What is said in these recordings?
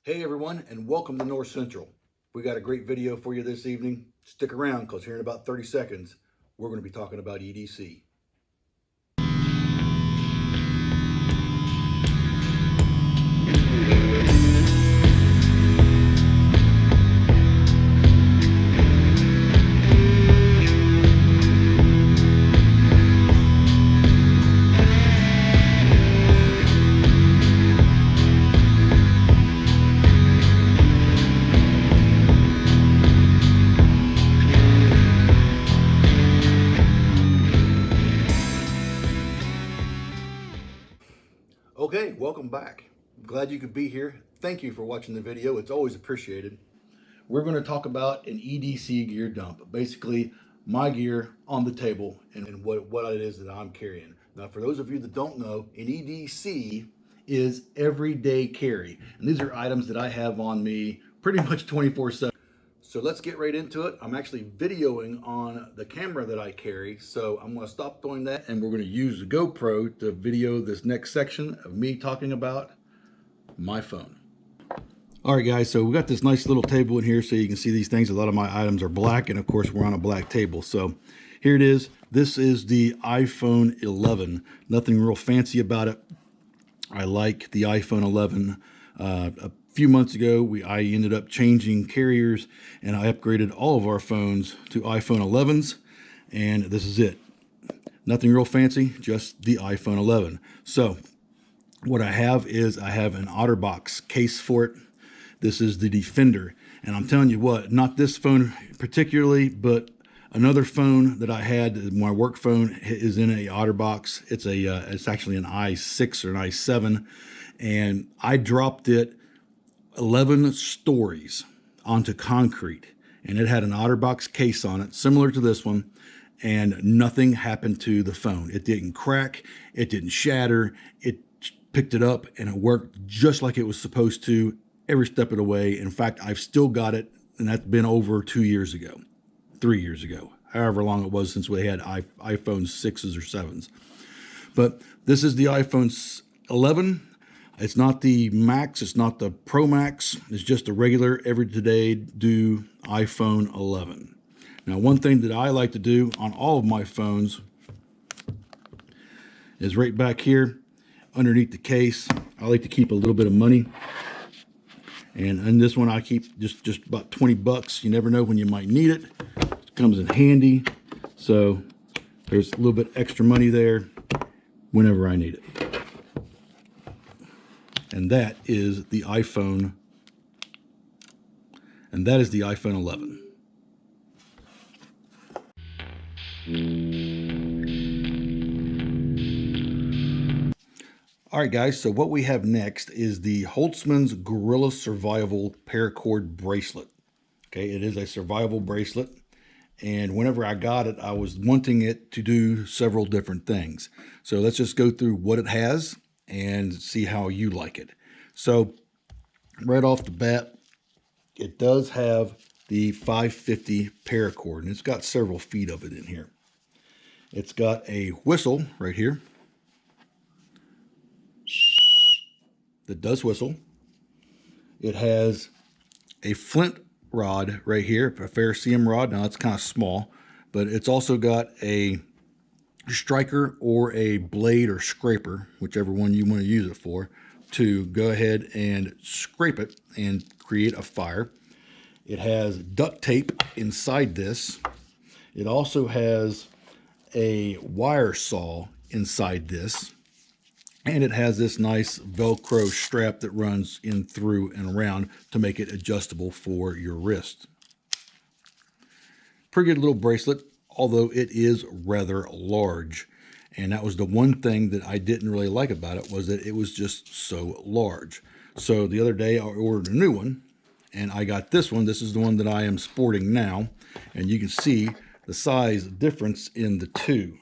Hey everyone, and welcome to North Central. We got a great video for you this evening. Stick around because here in about 30 seconds, we're going to be talking about EDC. Okay, welcome back. Glad you could be here. Thank you for watching the video. It's always appreciated. We're going to talk about an EDC gear dump. Basically, my gear on the table and what it is that I'm carrying. Now, for those of you that don't know, an EDC is everyday carry. And these are items that I have on me pretty much 24/7. So let's get right into it. I'm actually videoing on the camera that I carry, so I'm going to stop doing that and we're going to use the GoPro to video this next section of me talking about my phone. All right, guys, so we got this nice little table in here so you can see these things. A lot of my items are black, and of course we're on a black table. So here it is. This is the iPhone 11. Nothing real fancy about it. I like the iPhone 11. A few months ago, I ended up changing carriers, and I upgraded all of our phones to iPhone 11s, and this is it. Nothing real fancy, just the iPhone 11. So what I have is I have an OtterBox case for it. This is the Defender, and I'm telling you what, not this phone particularly, but another phone that I had, my work phone, is in a OtterBox. It's actually an i6 or an i7, and I dropped it 11 stories onto concrete, and it had an OtterBox case on it, similar to this one, and nothing happened to the phone. It didn't crack, it didn't shatter, it picked it up, and it worked just like it was supposed to every step of the way. In fact, I've still got it, and that's been over 2 years ago, 3 years ago, however long it was since we had iPhone 6s or 7s. But this is the iPhone 11. It's not the Max, it's not the Pro Max, it's just a regular everyday do iPhone 11. Now, one thing that I like to do on all of my phones is right back here underneath the case, I like to keep a little bit of money. And in this one, I keep just about 20 bucks. You never know when you might need it. It comes in handy. So there's a little bit extra money there whenever I need it. And that is the iPhone. And that is the iPhone 11. All right, guys, so what we have next is the Holtzman's Gorilla Survival Paracord Bracelet. Okay, it is a survival bracelet, and whenever I got it, I was wanting it to do several different things. So let's just go through what it has and see how you like it. So right off the bat, it does have the 550 paracord, and it's got several feet of it in here. It's got a whistle right here that does whistle. It has a flint rod right here, a ferrocerium rod. Now it's kind of small, but it's also got a striker or a blade or scraper, whichever one you want to use it for, to go ahead and scrape it and create a fire. It has duct tape inside this. It also has a wire saw inside this. And it has this nice Velcro strap that runs in through and around to make it adjustable for your wrist. Pretty good little bracelet, although it is rather large. And that was the one thing that I didn't really like about it, was that it was just so large. So the other day I ordered a new one, and I got this one. This is the one that I am sporting now. And you can see the size difference in the two.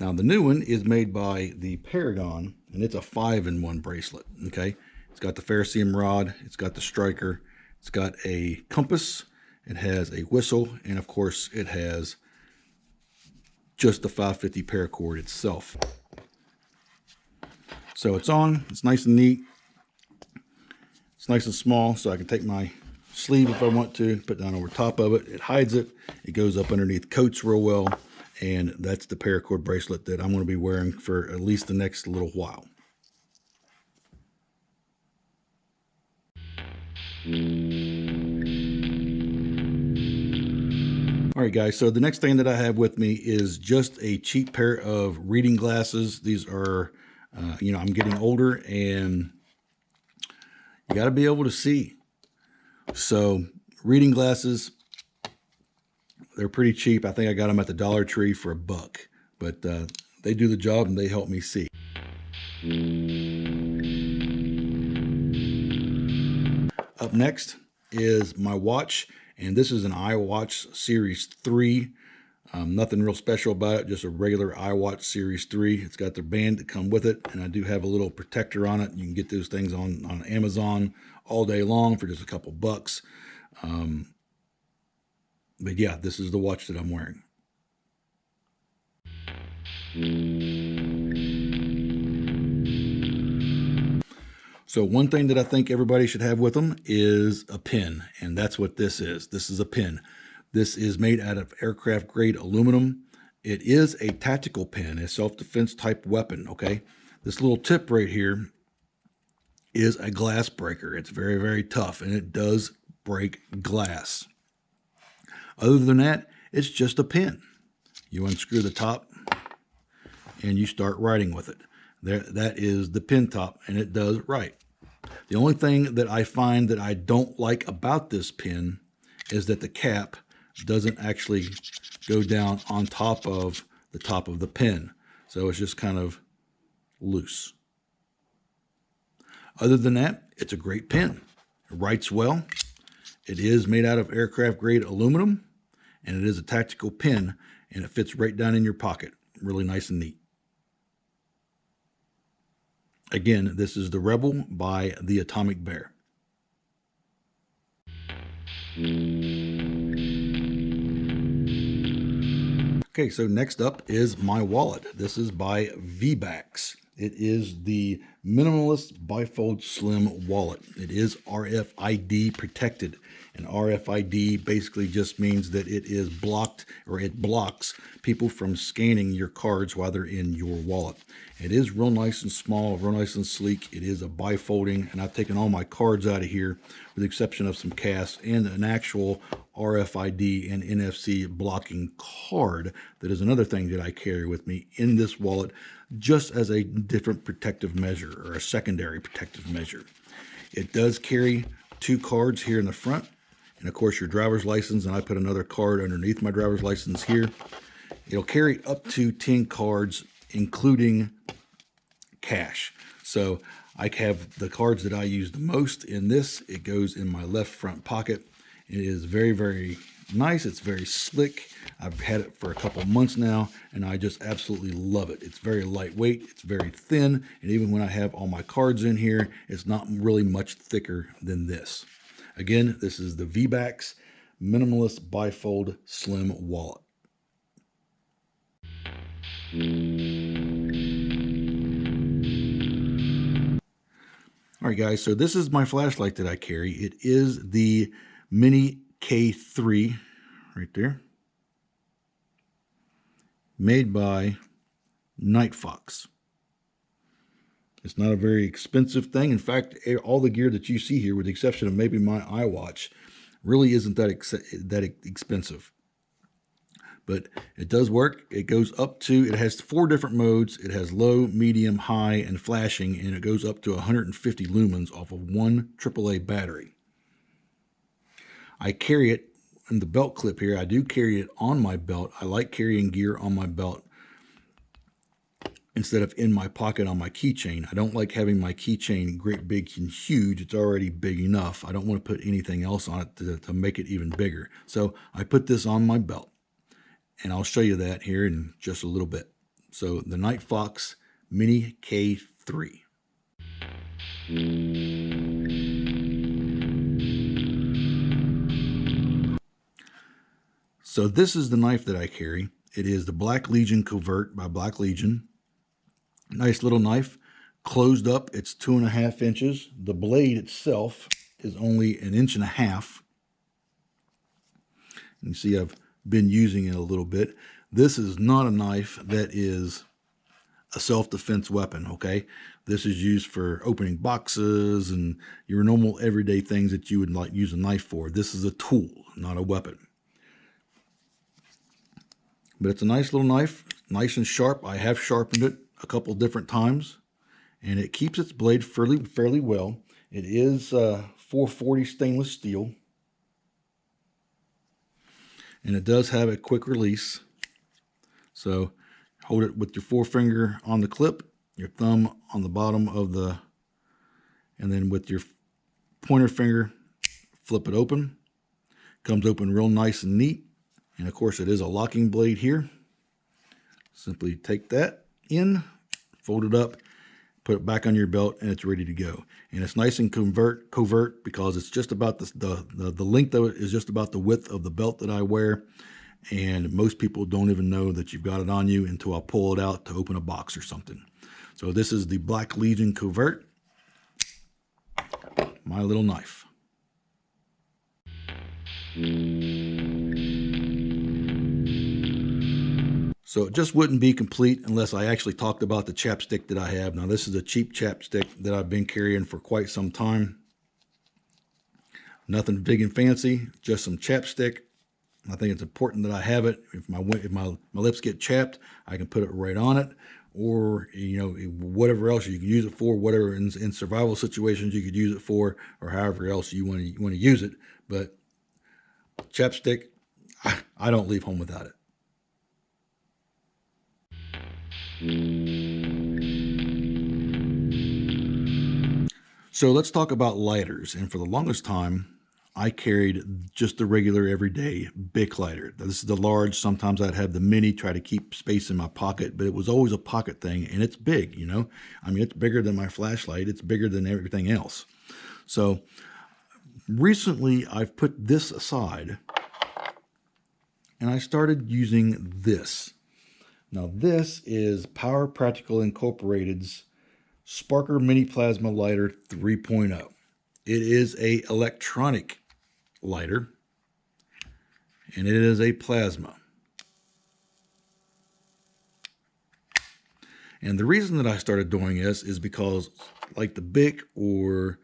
Now, the new one is made by the Paragon, and it's a 5-in-1 bracelet, okay? It's got the ferrocerium rod, it's got the striker, it's got a compass, it has a whistle, and of course, it has just the 550 paracord itself. So it's on, it's nice and neat. It's nice and small, so I can take my sleeve if I want to, put down over top of it. It hides it. It goes up underneath coats real well. And that's the paracord bracelet that I'm going to be wearing for at least the next little while. All right, guys, so the next thing that I have with me is just a cheap pair of reading glasses. These are, I'm getting older and you got to be able to see. So reading glasses, they're pretty cheap. I think I got them at the Dollar Tree for $1, but they do the job and they help me see. Up next is my watch, and this is an iWatch Series 3. Nothing real special about it, just a regular iWatch Series 3. It's got the band that come with it, and I do have a little protector on it. You can get those things on Amazon all day long for just a couple bucks. But yeah, this is the watch that I'm wearing. So one thing that I think everybody should have with them is a pin, and that's what this is. This is a pin. This is made out of aircraft grade aluminum. It is a tactical pin, a self-defense type weapon, okay? This little tip right here is a glass breaker. It's very, very tough, and it does break glass. Other than that, it's just a pin. You unscrew the top and you start writing with it. That is the pin top, and it does write. The only thing that I find that I don't like about this pin is that the cap doesn't actually go down on top of the pin. So it's just kind of loose. Other than that, it's a great pin. It writes well. It is made out of aircraft grade aluminum, and it is a tactical pin, and it fits right down in your pocket. Really nice and neat. Again, this is the Rebel by the Atomic Bear. Okay, so next up is my wallet. This is by VBAX. It is the Minimalist Bifold Slim Wallet. It is RFID protected. And RFID basically just means that it is blocked, or it blocks people from scanning your cards while they're in your wallet. It is real nice and small, real nice and sleek. It is a bifolding, and I've taken all my cards out of here with the exception of some cash and an actual RFID and NFC blocking card. That is another thing that I carry with me in this wallet, just as a different protective measure, or a secondary protective measure. It does carry 2 cards here in the front, and of course your driver's license, and I put another card underneath my driver's license here. It'll carry up to 10 cards, including cash. So I have the cards that I use the most in this. It goes in my left front pocket. It is very, very nice. It's very slick. I've had it for a couple months now, and I just absolutely love it. It's very lightweight. It's very thin. And even when I have all my cards in here, it's not really much thicker than this. Again, this is the VBAX Minimalist Bifold Slim Wallet. All right, guys, so this is my flashlight that I carry. It is the Mini K3 right there, made by Night Fox. It's not a very expensive thing. In fact, all the gear that you see here, with the exception of maybe my iWatch, really isn't that expensive. But it does work. It goes up to, it has 4 different modes. It has low, medium, high, and flashing, and it goes up to 150 lumens off of 1 AAA battery. I carry it in the belt clip here. I do carry it on my belt. I like carrying gear on my belt instead of in my pocket on my keychain. I don't like having my keychain great big and huge. It's already big enough. I don't want to put anything else on it to make it even bigger. So I put this on my belt, and I'll show you that here in just a little bit. So the Night Fox Mini K3. So this is the knife that I carry. It is the Black Legion Covert by Black Legion. Nice little knife. closed up, it's 2.5 inches. The blade itself is only 1.5 inches. You see I've been using it a little bit. This is not a knife that is a self-defense weapon, okay? This is used for opening boxes and your normal everyday things that you would like use a knife for. This is a tool, not a weapon. But it's a nice little knife, nice and sharp. I have sharpened it a couple different times, and it keeps its blade fairly well. It is 440 stainless steel, and it does have a quick release. So hold it with your forefinger on the clip, your thumb on the bottom of the, and then with your pointer finger, flip it open. Comes open real nice and neat. And of course it is a locking blade here. Simply take that in, fold it up, put it back on your belt, and it's ready to go. And it's nice and covert because it's just about the length of it is just about the width of the belt that I wear. And most people don't even know that you've got it on you until I pull it out to open a box or something. So this is the Black Legion Covert, my little knife. So it just wouldn't be complete unless I actually talked about the chapstick that I have. Now this is a cheap chapstick that I've been carrying for quite some time. Nothing big and fancy, just some chapstick. I think it's important that I have it. If my lips get chapped, I can put it right on it, or whatever else you can use it for. Whatever in survival situations you could use it for, or however else you want to use it. But chapstick, I don't leave home without it. So let's talk about lighters. And for the longest time, I carried just the regular everyday Bic lighter. This is the large. Sometimes I'd have the mini, try to keep space in my pocket, but it was always a pocket thing, and it's big, I mean, it's bigger than my flashlight. It's bigger than everything else. So recently I've put this aside and I started using this. Now this is Power Practical Incorporated's Sparker Mini Plasma Lighter 3.0. It is a electronic lighter, and it is a plasma. And the reason that I started doing this is because, like the Bic or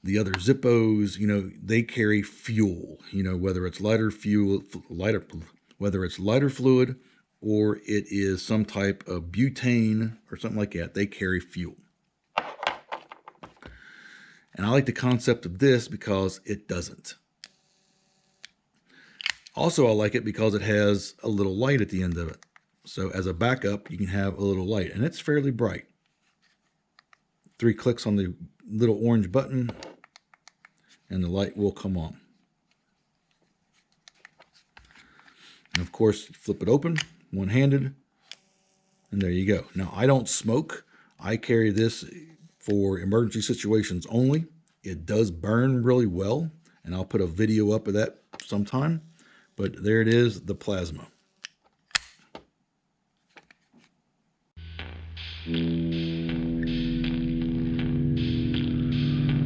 the other Zippos, they carry fuel, whether it's lighter fluid, or it is some type of butane or something like that. They carry fuel. And I like the concept of this because it doesn't. Also, I like it because it has a little light at the end of it. So as a backup, you can have a little light, and it's fairly bright. 3 clicks on the little orange button, and the light will come on. And of course, flip it open, one-handed, and there you go. Now, I don't smoke. I carry this for emergency situations only. It does burn really well, and I'll put a video up of that sometime. But there it is, the plasma.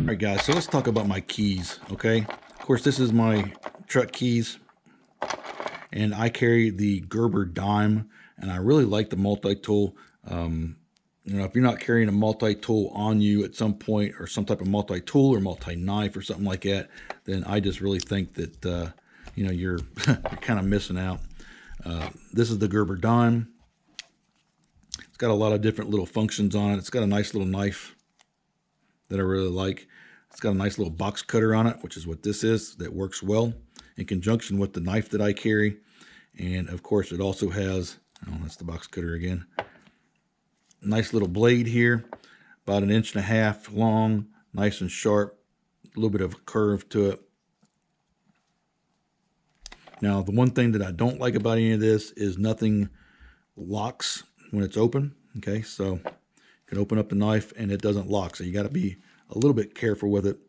All right, guys, so let's talk about my keys, okay? Of course, this is my truck keys, and I carry the Gerber dime, and I really like the multi-tool. If you're not carrying a multi-tool on you at some point, or some type of multi-tool or multi-knife or something like that, then I just really think that, you're, you're kind of missing out. This is the Gerber dime. It's got a lot of different little functions on it. It's got a nice little knife that I really like. It's got a nice little box cutter on it, which is what this is, that works well in conjunction with the knife that I carry. And of course it also has, that's the box cutter again. Nice little blade here, about 1.5 inches long, nice and sharp, a little bit of a curve to it. Now, the one thing that I don't like about any of this is nothing locks when it's open. Okay, so you can open up the knife and it doesn't lock, so you got to be a little bit careful with it.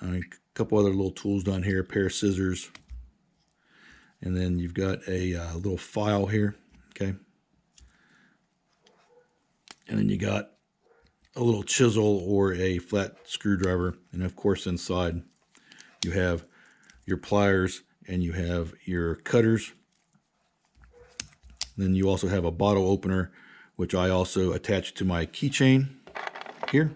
A couple other little tools down here, a pair of scissors, and then you've got a little file here. Okay. And then you got a little chisel or a flat screwdriver. And of course inside you have your pliers and you have your cutters. Then you also have a bottle opener, which I also attach to my keychain here.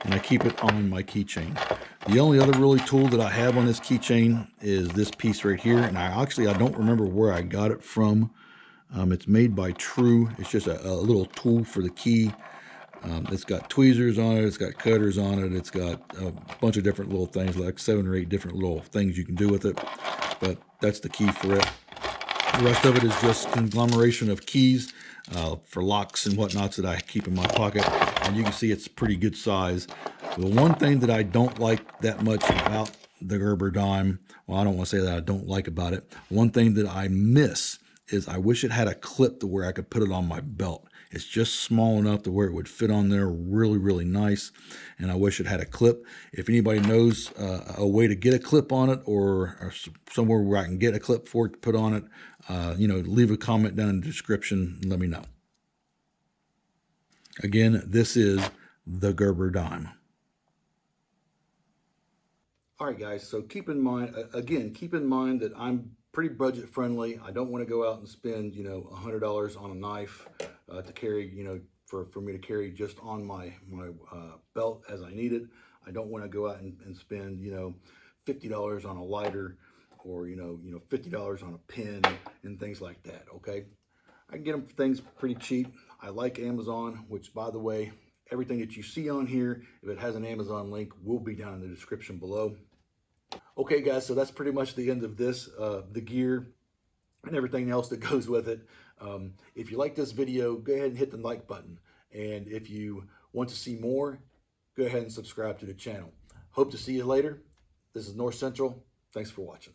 And I keep it on my keychain. The only other really tool that I have on this keychain is this piece right here. And I don't remember where I got it from. It's made by True. It's just a little tool for the key. It's got tweezers on it. It's got cutters on it. It's got a bunch of different little things, like 7 or 8 different little things you can do with it. But that's the key for it. The rest of it is just conglomeration of keys for locks and whatnots that I keep in my pocket. And you can see it's pretty good size. The one thing that I don't like that much about the Gerber dime, well, I don't want to say that I don't like about it. One thing that I miss is I wish it had a clip to where I could put it on my belt. It's just small enough to where it would fit on there really, really nice. And I wish it had a clip. If anybody knows a way to get a clip on it, or somewhere where I can get a clip for it to put on it, leave a comment down in the description and let me know. Again, this is the Gerber dime. All right, guys, so keep in mind that I'm pretty budget friendly. I don't want to go out and spend, $100 on a knife to carry, for me to carry just on my belt as I need it. I don't want to go out and spend, $50 on a lighter, or, $50 on a pen and things like that, okay? I can get them things pretty cheap. I like Amazon, which, by the way, everything that you see on here, if it has an Amazon link, will be down in the description below. Okay, guys, so that's pretty much the end of this, the gear and everything else that goes with it. If you like this video, go ahead and hit the like button. And if you want to see more, go ahead and subscribe to the channel. Hope to see you later. This is North Central. Thanks for watching.